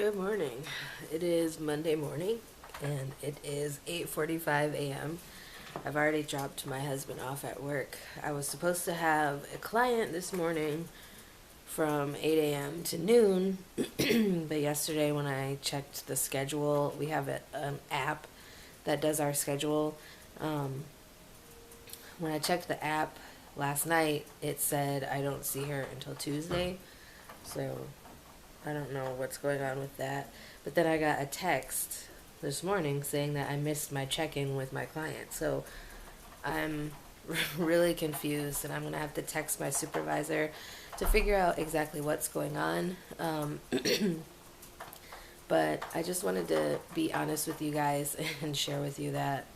Good morning. It is Monday morning and it is 8:45 a.m. I've already dropped my husband off at work. I was supposed to have a client this morning from 8 a.m. to noon, but yesterday when I checked the schedule, we have an app that does our schedule. Um, when I checked the app last night, it said I don't see her until Tuesday. So I don't know what's going on with that. But then I got a text this morning saying that I missed my check-in with my client. So I'm really confused, and I'm going to have to text my supervisor to figure out exactly what's going on. But I just wanted to be honest with you guys and share with you that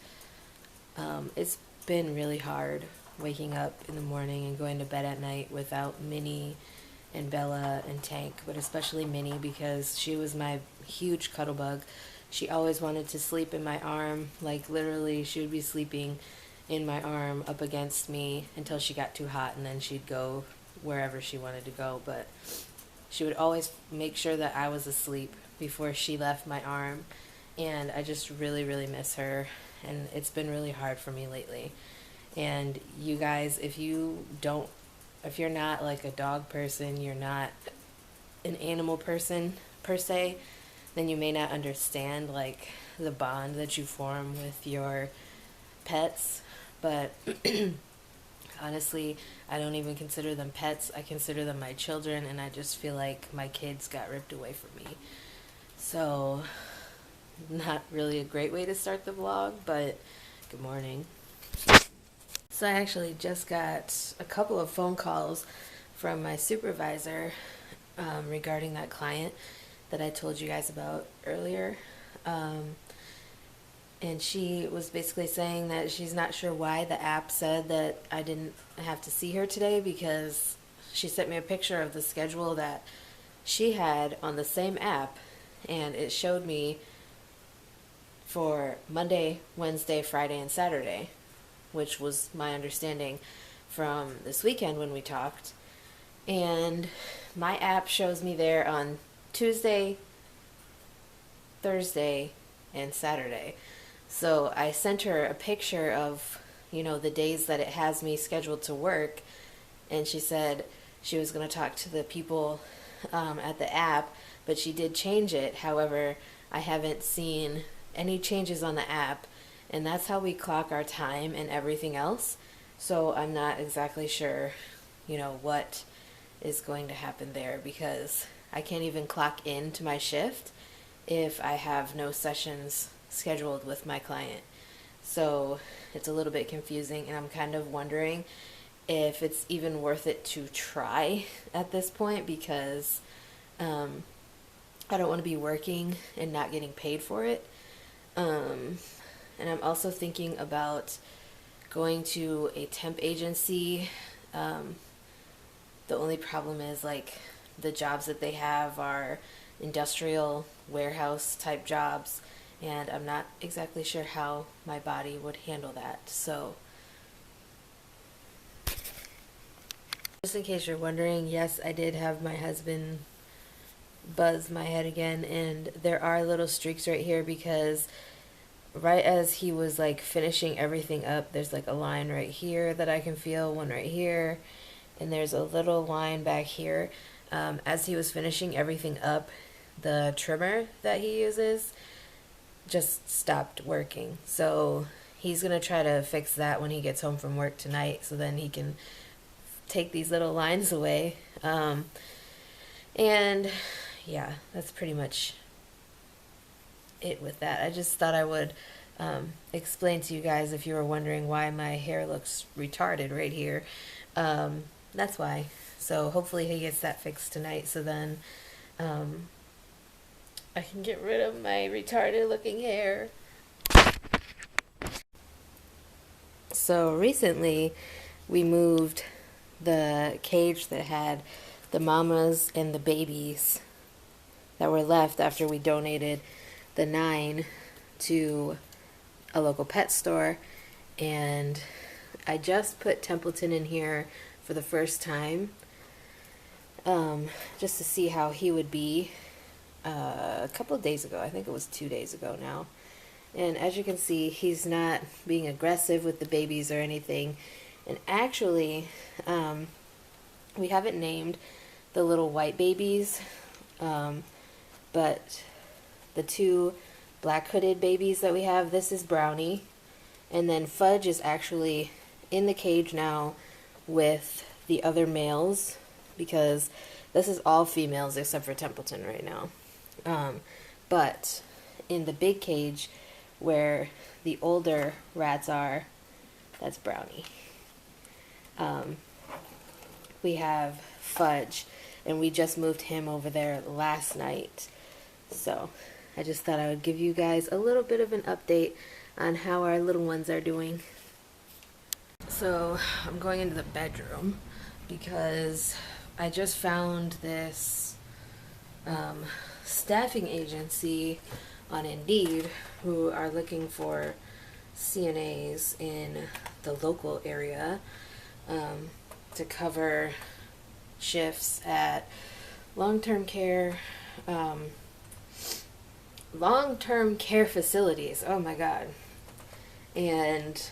it's been really hard waking up in the morning and going to bed at night without Minnie and Bella and Tank, but especially Minnie because she was my huge cuddle bug. She always wanted to sleep in my arm, like literally she would be sleeping in my arm up against me until she got too hot, and then she'd go wherever she wanted to go. But she would always make sure that I was asleep before she left my arm, and I just really, really miss her, and it's been really hard for me lately. And you guys, if you're not like a dog person, you're not an animal person per se, then you may not understand like the bond that you form with your pets. But honestly, I don't even consider them pets. I consider them my children, and I just feel like my kids got ripped away from me. So, not really a great way to start the vlog, but good morning. So I actually just got a couple of phone calls from my supervisor regarding that client that I told you guys about earlier. And she was basically saying that she's not sure why the app said that I didn't have to see her today, because she sent me a picture of the schedule that she had on the same app, and it showed me for Monday, Wednesday, Friday, and Saturday, which was my understanding from this weekend when we talked. And my app shows me there on Tuesday, Thursday, and Saturday. So I sent her a picture of, the days that it has me scheduled to work, and she said she was going to talk to the people at the app, but she did change it. However, I haven't seen any changes on the app, and that's how we clock our time and everything else. So I'm not exactly sure, what is going to happen there, because I can't even clock in to my shift if I have no sessions scheduled with my client. So it's a little bit confusing, and I'm kind of wondering if it's even worth it to try at this point, because I don't want to be working and not getting paid for it. And I'm also thinking about going to a temp agency. The only problem is like the jobs that they have are industrial warehouse type jobs, and I'm not exactly sure how my body would handle that. So just in case you're wondering, yes, I did have my husband buzz my head again, and there are little streaks right here because right as he was like finishing everything up, there's like a line right here that I can feel, one right here, and there's a little line back here. As he was finishing everything up, the trimmer that he uses just stopped working. So he's gonna try to fix that when he gets home from work tonight, so then he can take these little lines away. And yeah, that's pretty much it with that. I just thought I would explain to you guys if you were wondering why my hair looks retarded right here. That's why. So hopefully he gets that fixed tonight, so then I can get rid of my retarded looking hair. So recently we moved the cage that had the mamas and the babies that were left after we donated the 9 to a local pet store, and I just put Templeton in here for the first time, just to see how he would be a couple of days ago. I think it was 2 days ago now. And as you can see, he's not being aggressive with the babies or anything. And actually, we haven't named the little white babies, but the two black hooded babies that we have, this is Brownie. And then Fudge is actually in the cage now with the other males, because this is all females except for Templeton right now. But in the big cage where the older rats are, that's Brownie. We have Fudge, and we just moved him over there last night. So I just thought I would give you guys a little bit of an update on how our little ones are doing. So I'm going into the bedroom because I just found this staffing agency on Indeed who are looking for CNAs in the local area to cover shifts at long-term care facilities. Oh my God. And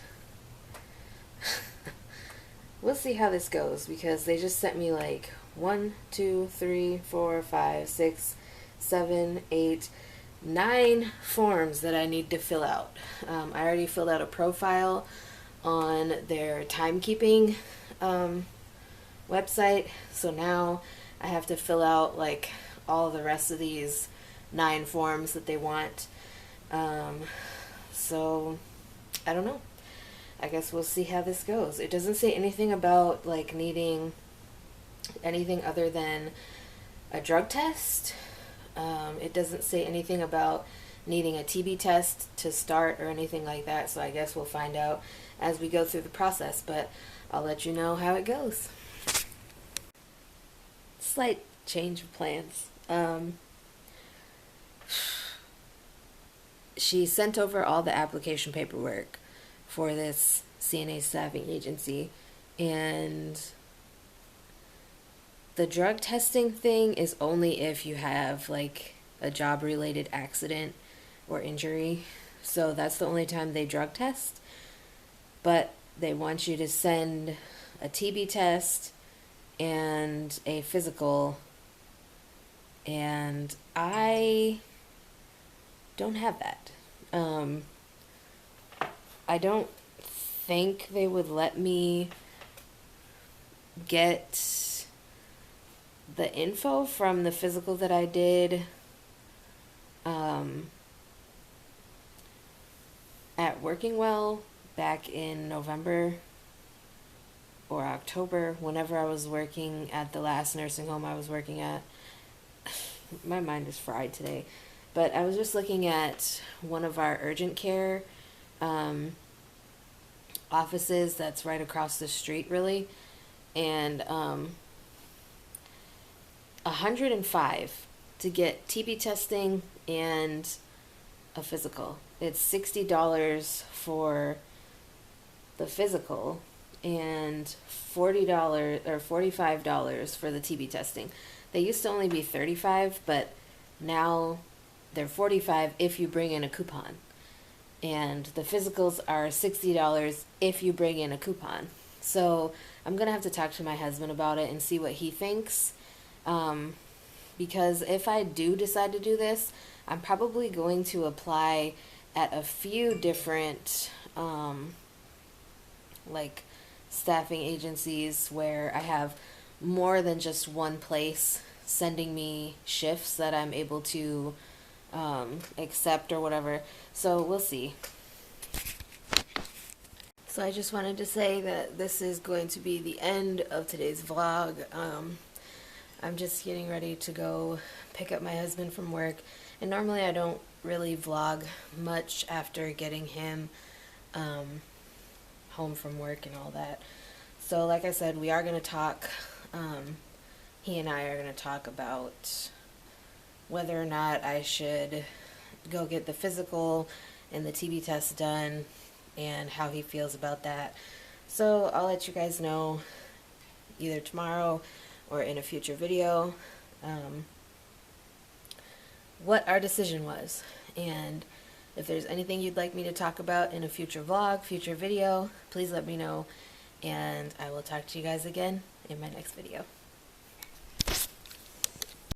we'll see how this goes, because they just sent me like 1, 2, 3, 4, 5, 6, 7, 8, 9 forms that I need to fill out. I already filled out a profile on their timekeeping website, so now I have to fill out like all the rest of these 9 forms that they want. So I don't know. I guess we'll see how this goes. It doesn't say anything about like needing anything other than a drug test. It doesn't say anything about needing a TB test to start or anything like that. So I guess we'll find out as we go through the process, but I'll let you know how it goes. Slight change of plans. She sent over all the application paperwork for this CNA staffing agency, and the drug testing thing is only if you have like a job related accident or injury. So that's the only time they drug test. But they want you to send a TB test and a physical, and I don't have that. I don't think they would let me get the info from the physical that I did at Working Well back in November or October, whenever I was working at the last nursing home I was working at. My mind is fried today. But I was just looking at one of our urgent care offices that's right across the street, really, and 105 to get TB testing and a physical. It's $60 for the physical and $40 or $45 for the TB testing. They used to only be $35, but now they're $45 if you bring in a coupon. And the physicals are $60 if you bring in a coupon. So I'm going to have to talk to my husband about it and see what he thinks. Because if I do decide to do this, I'm probably going to apply at a few different like staffing agencies where I have more than just one place sending me shifts that I'm able to accept or whatever. So we'll see. So I just wanted to say that this is going to be the end of today's vlog. I'm just getting ready to go pick up my husband from work, and normally I don't really vlog much after getting him home from work and all that. So like I said, we are going to talk, he and I are going to talk about whether or not I should go get the physical and the TB test done and how he feels about that. So I'll let you guys know either tomorrow or in a future video. what our decision was. And if there's anything you'd like me to talk about in a future vlog, future video, please let me know. And I will talk to you guys again in my next video.